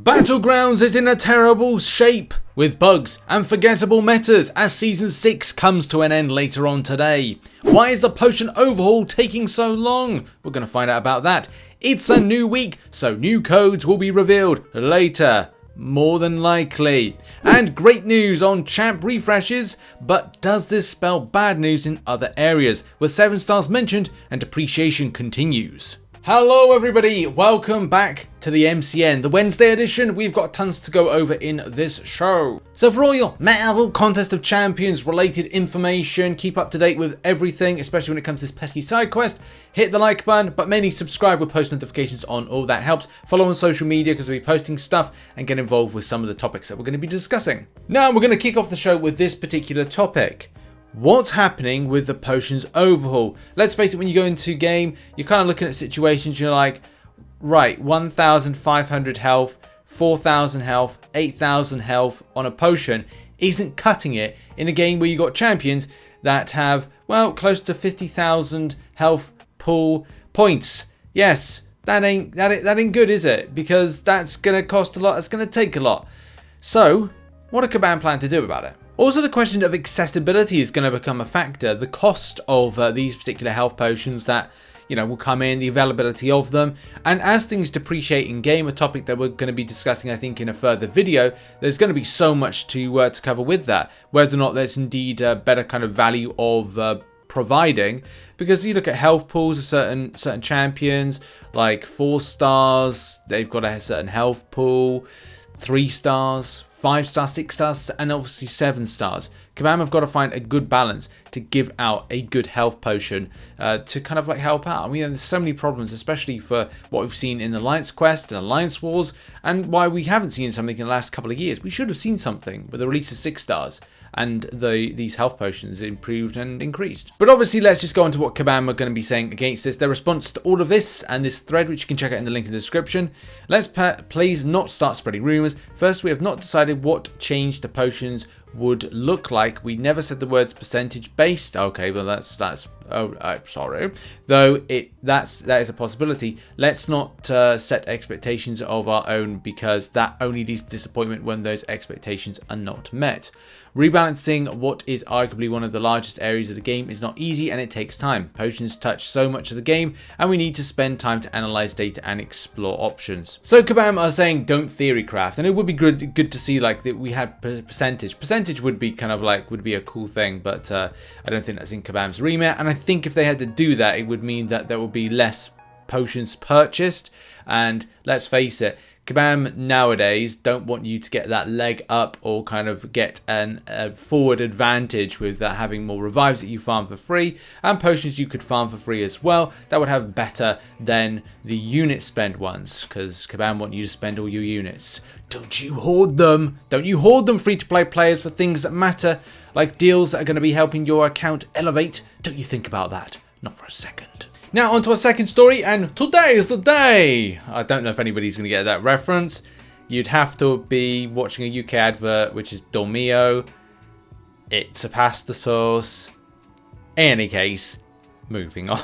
Battlegrounds is in a terrible shape, with bugs and forgettable metas as Season 6 comes to an end later on today. Why is the potion overhaul taking so long? We're going to find out about that. It's a new week, so new codes will be revealed later. More than likely. And great news on champ refreshes, but does this spell bad news in other areas, with 7 stars mentioned and depreciation continues? Hello everybody, welcome back to the MCN, the Wednesday edition. We've got tons to go over in this show. So for all your Marvel Contest of Champions related information, keep up to date with everything, especially when it comes to this pesky side quest, hit the like button, but mainly subscribe with post notifications on, all that helps. Follow on social media because we'll be posting stuff and get involved with some of the topics that we're going to be discussing. Now we're going to kick off the show with this particular topic. What's happening with the potions overhaul? Let's face it, when you go into game, you're kind of looking at situations, you're like, right, 1,500 health, 4,000 health, 8,000 health on a potion isn't cutting it in a game where you got champions that have, well, close to 50,000 health pool points. Yes, that ain't good, is it? Because that's going to cost a lot, it's going to take a lot. So, what do Kabam plan to do about it? Also, the question of accessibility is going to become a factor. The cost of these particular health potions that, will come in, the availability of them. And as things depreciate in game, a topic that we're going to be discussing, I think, in a further video, there's going to be so much to cover with that. Whether or not there's indeed a better kind of value of providing. Because you look at health pools of certain champions, like 4 stars, they've got a certain health pool, 3 stars, 5 stars, 6 stars, and obviously 7 stars. Kabam have got to find a good balance to give out a good health potion to kind of like help out. And there's so many problems, especially for what we've seen in Alliance Quest and Alliance Wars, and why we haven't seen something in the last couple of years. We should have seen something with the release of 6 stars. And these health potions improved and increased. But obviously, let's just go on to what Kabam are going to be saying against this. Their response to all of this and this thread, which you can check out in the link in the description. Let's please not start spreading rumors. First, we have not decided what change the potions would look like. We never said the words percentage based. Okay, well that's I'm sorry. Though that is a possibility. Let's not set expectations of our own, because that only leads to disappointment when those expectations are not met. Rebalancing what is arguably one of the largest areas of the game is not easy, and it takes time. Potions touch so much of the game, and we need to spend time to analyze data and explore options. So Kabam are saying don't theory craft, and it would be good to see like that we had percentage. Percentage would be kind of like would be a cool thing, but I don't think that's in Kabam's remit. And I think if they had to do that, it would mean that there would be less potions purchased. And let's face it, Kabam nowadays don't want you to get that leg up or kind of get a forward advantage with having more revives that you farm for free and potions you could farm for free as well. That would have better than the unit spend ones, because Kabam want you to spend all your units. Don't you hoard them. Don't you hoard them, free-to-play players, for things that matter, like deals that are going to be helping your account elevate. Don't you think about that. Not for a second. Now on to our second story, and today is the day. I don't know if anybody's going to get that reference. You'd have to be watching a UK advert, which is Dormio. It surpassed the source. In any case, moving on.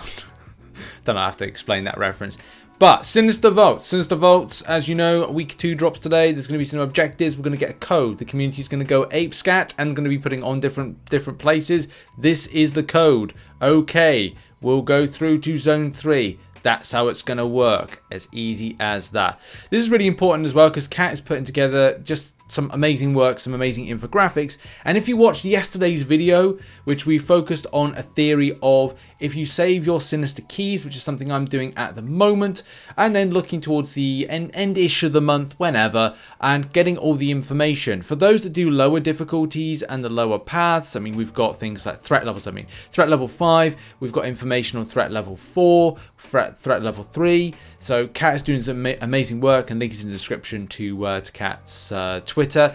Don't know, I have to explain that reference. But Sinister Vaults. Sinister Vaults, as you know, week 2 drops today. There's going to be some objectives. We're going to get a code. The community is going to go ape scat and going to be putting on different places. This is the code. Okay. We'll go through to Zone 3. That's how it's going to work. As easy as that. This is really important as well, because Kat is putting together just some amazing work, some amazing infographics. And if you watched yesterday's video, which we focused on a theory of if you save your sinister keys, which is something I'm doing at the moment, and then looking towards the end-ish of the month, whenever, and getting all the information. For those that do lower difficulties and the lower paths, I mean, we've got things like threat levels. I mean, threat level 5, we've got information on threat level 4, threat level 3. So Kat is doing some amazing work, and link is in the description to Kat's Twitter.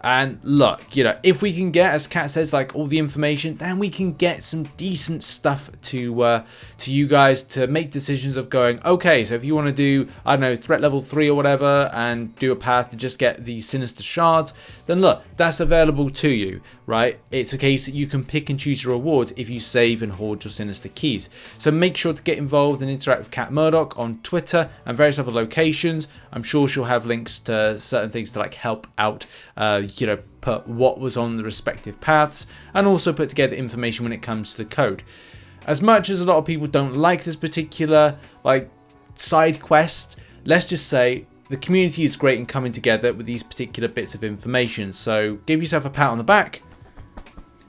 And look, you know, if we can get, as Kat says, like all the information, then we can get some decent stuff to you guys to make decisions of going, okay, so if you want to do, I don't know, threat level 3 or whatever, and do a path to just get the sinister shards, then look, that's available to you, right? It's a case that you can pick and choose your rewards if you save and hoard your sinister keys. So make sure to get involved and interact with Kat Murdoch on Twitter and various other locations. I'm sure she'll have links to certain things to like help out, you know, put what was on the respective paths, and also put together information when it comes to the code. As much as a lot of people don't like this particular like side quest, let's just say the community is great in coming together with these particular bits of information. So give yourself a pat on the back,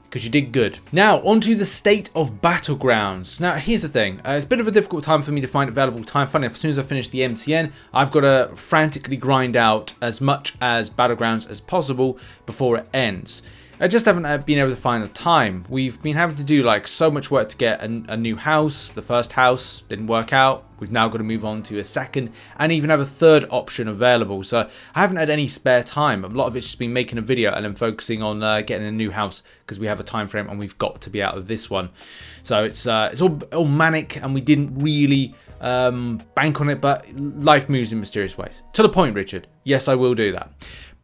because you did good. Now, onto the State of Battlegrounds. Now, here's the thing. It's a bit of a difficult time for me to find available time. Funny enough, as soon as I finish the MCN, I've got to frantically grind out as much as Battlegrounds as possible before it ends. I just haven't been able to find the time. We've been having to do like so much work to get a new house. The first house didn't work out. We've now got to move on to a second and even have a third option available. So I haven't had any spare time. A lot of it's just been making a video and then focusing on getting a new house, because we have a time frame and we've got to be out of this one. So it's all manic, and we didn't really bank on it, but life moves in mysterious ways. To the point, Richard. Yes, I will do that.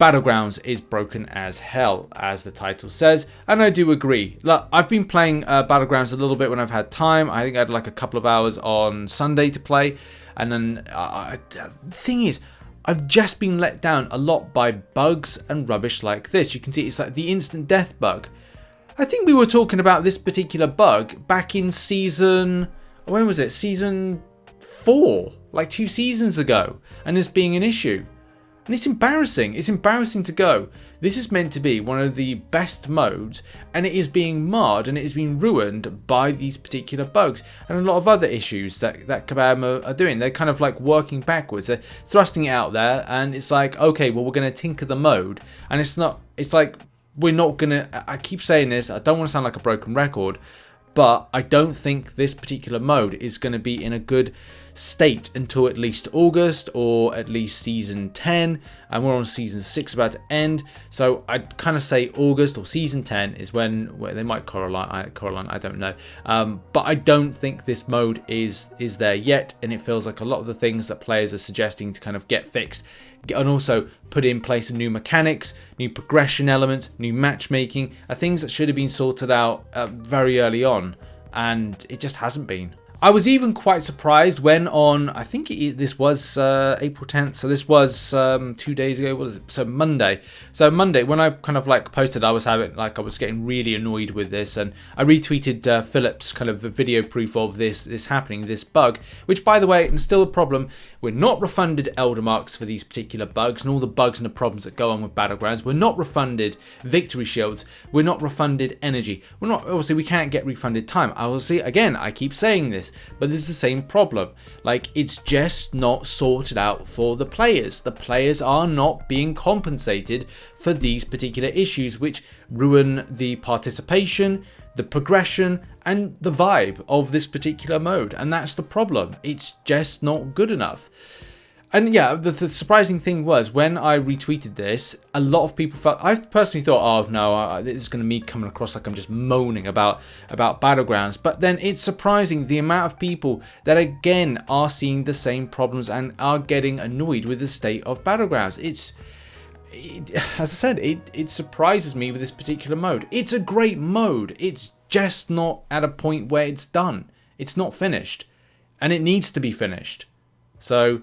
Battlegrounds is broken as hell, as the title says, and I do agree. Look, I've been playing Battlegrounds a little bit when I've had time. I think I had like a couple of hours on Sunday to play, and then the thing is, I've just been let down a lot by bugs and rubbish like this. You can see it's like the instant death bug. I think we were talking about this particular bug back in season, when was it? Season 4, like 2 seasons ago, and this being an issue. And it's embarrassing. It's embarrassing to go. This is meant to be one of the best modes, and it is being marred and it is being ruined by these particular bugs and a lot of other issues that Kabam are doing. They're kind of like working backwards. They're thrusting it out there, and it's like, okay, well, we're going to tinker the mode, and it's not. It's like we're not going to. I keep saying this. I don't want to sound like a broken record, but I don't think this particular mode is going to be in a good state until at least August, or at least season 10, and we're on season 6 about to end. So I'd kind of say August or season 10 is when they might correlate. I don't know, but I don't think this mode is there yet, and it feels like a lot of the things that players are suggesting to kind of get fixed, and also put in place new mechanics, new progression elements, new matchmaking, are things that should have been sorted out very early on, and it just hasn't been. I was even quite surprised when on, I think this was April 10th, so this was 2 days ago, what was it? So Monday, when I kind of like posted, I was getting really annoyed with this, and I retweeted Philip's kind of video proof of this happening, this bug, which, by the way, and still a problem, we're not refunded elder marks for these particular bugs and all the bugs and the problems that go on with Battlegrounds. We're not refunded victory shields. We're not refunded energy. We're not, obviously we can't get refunded time. Obviously, again, I keep saying this, but there's the same problem. Like, it's just not sorted out for the players. The players are not being compensated for these particular issues, which ruin the participation, the progression, and the vibe of this particular mode. And that's the problem. It's just not good enough. And yeah, the surprising thing was when I retweeted this, a lot of people felt, I personally thought, oh no, this is going to be coming across like I'm just moaning about Battlegrounds. But then it's surprising the amount of people that again are seeing the same problems and are getting annoyed with the state of Battlegrounds. As I said, it surprises me with this particular mode. It's a great mode. It's just not at a point where it's done. It's not finished, and it needs to be finished. So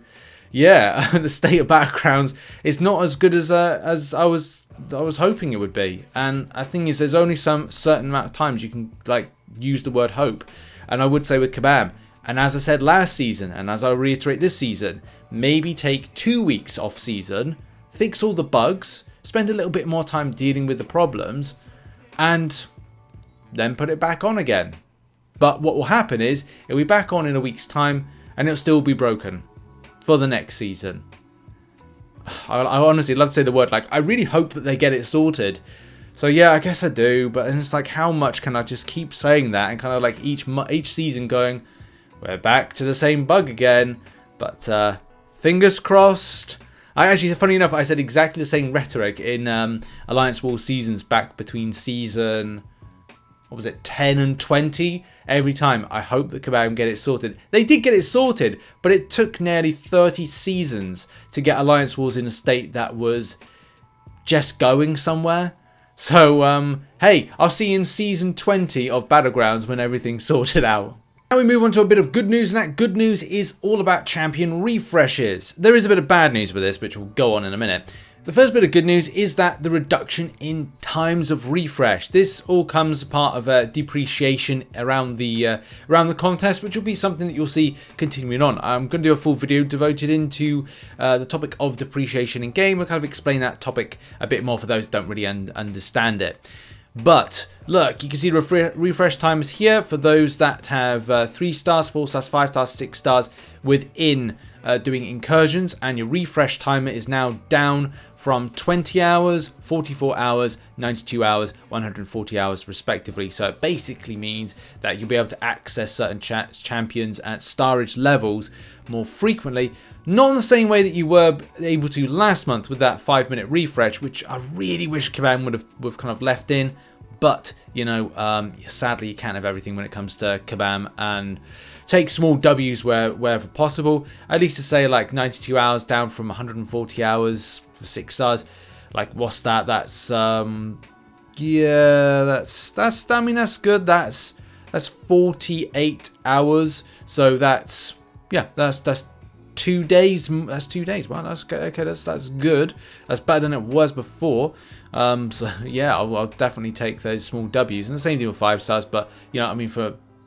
yeah, the State of Battlegrounds is not as good as I was hoping it would be. And the thing is, there's only some certain amount of times you can like use the word hope. And I would say with Kabam, and as I said last season, and as I reiterate this season, maybe take 2 weeks off season, fix all the bugs, spend a little bit more time dealing with the problems, and then put it back on again. But what will happen is it'll be back on in a week's time, and it'll still be broken for the next season. I honestly love to say the word, like, I really hope that they get it sorted. So yeah, I guess I do, but it's like, how much can I just keep saying that and kind of like each season going, we're back to the same bug again. But fingers crossed. I actually, funny enough, I said exactly the same rhetoric in Alliance War seasons back between season, what was it, 10 and 20. Every time, I hope that Kabam get it sorted. They did get it sorted, but it took nearly 30 seasons to get Alliance Wars in a state that was just going somewhere. So, hey, I'll see you in season 20 of Battlegrounds when everything's sorted out. Now we move on to a bit of good news, and that good news is all about champion refreshes. There is a bit of bad news with this, which we'll go on in a minute. The first bit of good news is that the reduction in times of refresh. This all comes part of depreciation around the contest, which will be something that you'll see continuing on. I'm going to do a full video devoted into the topic of depreciation in game. I'll kind of explain that topic a bit more for those who don't really understand it. But look, you can see the refresh timers here for those that have 3 stars, 4 stars, 5 stars, 6 stars within doing incursions, and your refresh timer is now down from 20 hours, 44 hours, 92 hours, 140 hours respectively. So it basically means that you'll be able to access certain champions at starage levels more frequently. Not in the same way that you were able to last month with that 5-minute refresh, which I really wish Kabam would have kind of left in. But, you know, sadly you can't have everything when it comes to Kabam, and take small W's wherever possible. At least to say like 92 hours down from 140 hours for 6 stars. Like, what's that? That's, yeah, that's, I mean, that's good. That's 48 hours. So that's, yeah, that's 2 days. That's 2 days. Wow, that's okay. That's good. That's better than it was before. So yeah, I'll definitely take those small W's, and the same thing with 5 stars. But you know, I mean,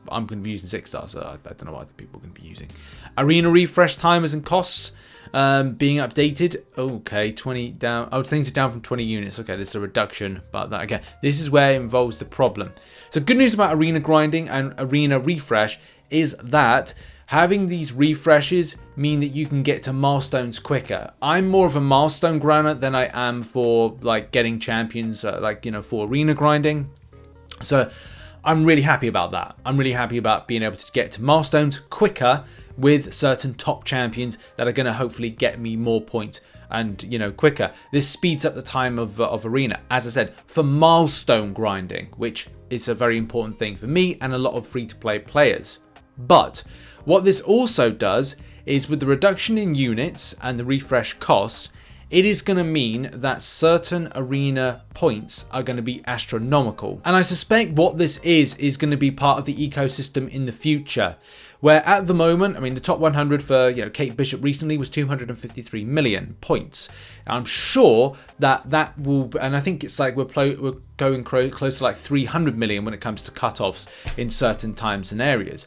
I'm going to be using 6 stars, so I don't know what other people are going to be using. Arena refresh timers and costs being updated. Okay, 20 down. Oh, things are down from 20 units. Okay, there's a reduction, but that again, this is where it involves the problem. So good news about arena grinding and arena refresh is that having these refreshes mean that you can get to milestones quicker. I'm more of a milestone grinder than I am for like getting champions, like, you know, for arena grinding. So I'm really happy about that. I'm really happy about being able to get to milestones quicker with certain top champions that are going to hopefully get me more points and, you know, quicker. This speeds up the time of arena, as I said, for milestone grinding, which is a very important thing for me and a lot of free-to-play players. But what this also does is, with the reduction in units and the refresh costs, it is going to mean that certain arena points are going to be astronomical. And I suspect what this is going to be part of the ecosystem in the future, where at the moment, I mean, the top 100 for, you know, Kate Bishop recently was 253 million points. I'm sure that will, and I think it's like we're going close to like 300 million when it comes to cutoffs in certain times and areas.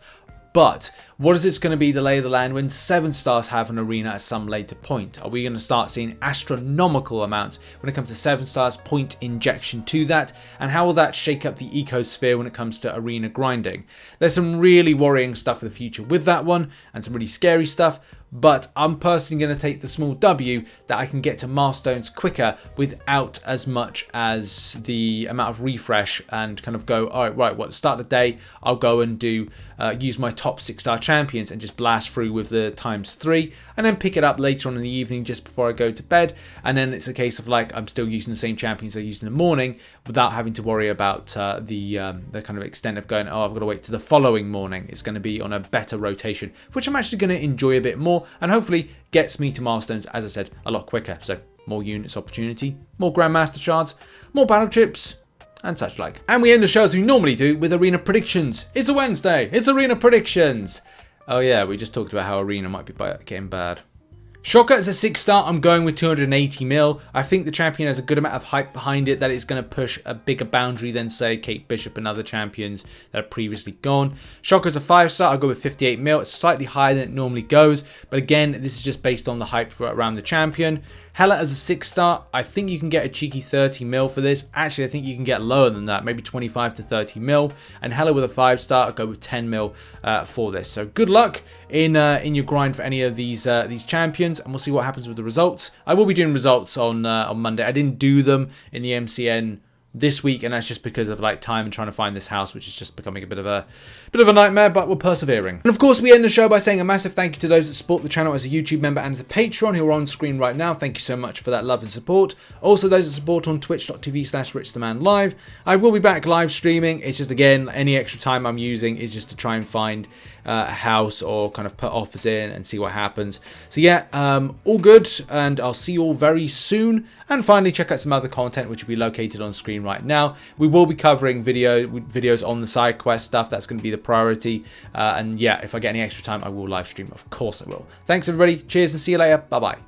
But what is this going to be the lay of the land when 7 stars have an arena at some later point? Are we going to start seeing astronomical amounts when it comes to 7 stars point injection to that? And how will that shake up the ecosphere when it comes to arena grinding? There's some really worrying stuff for the future with that one, and some really scary stuff. But I'm personally going to take the small W that I can get to milestones quicker without as much as the amount of refresh, and kind of go, all right, well, at the start of the day, I'll go and do use my top 6-star champions and just blast through with the ×3, and then pick it up later on in the evening just before I go to bed. And then it's a case of like, I'm still using the same champions I used in the morning without having to worry about the kind of extent of going, oh, I've got to wait to the following morning. It's going to be on a better rotation, which I'm actually going to enjoy a bit more, and hopefully gets me to milestones, as I said, a lot quicker. So more units opportunity, more Grandmaster shards, more battle chips, and such like. And we end the show as we normally do with arena predictions. It's a Wednesday, it's arena predictions. Oh yeah, we just talked about how arena might be getting bad. Shocker as a 6-star, I'm going with 280 mil. I think the champion has a good amount of hype behind it that it's going to push a bigger boundary than, say, Kate Bishop and other champions that have previously gone. Shocker as a 5-star, I'll go with 58 mil. It's slightly higher than it normally goes, but again, this is just based on the hype around the champion. Hela as a 6-star, I think you can get a cheeky 30 mil for this. Actually, I think you can get lower than that, maybe 25 to 30 mil. And Hela with a 5-star, I'll go with 10 mil for this. So good luck in your grind for any of these champions, and we'll see what happens with the results. I will be doing results on Monday. I didn't do them in the MCN this week, and that's just because of like time and trying to find this house, which is just becoming a bit of a nightmare, but we're persevering. And of course, we end the show by saying a massive thank you to those that support the channel as a YouTube member and as a Patreon who are on screen right now. Thank you so much for that love and support. Also, those that support on twitch.tv/RichTheMan live. I will be back live streaming. It's just, again, any extra time I'm using is just to try and find a house or kind of put offers in and see what happens. So yeah, all good, and I'll see you all very soon. And finally, check out some other content which will be located on screen right now. We will be covering videos on the side quest stuff. That's going to be the priority. And yeah, if I get any extra time, I will live stream. Of course I will. Thanks everybody. Cheers and see you later. Bye bye.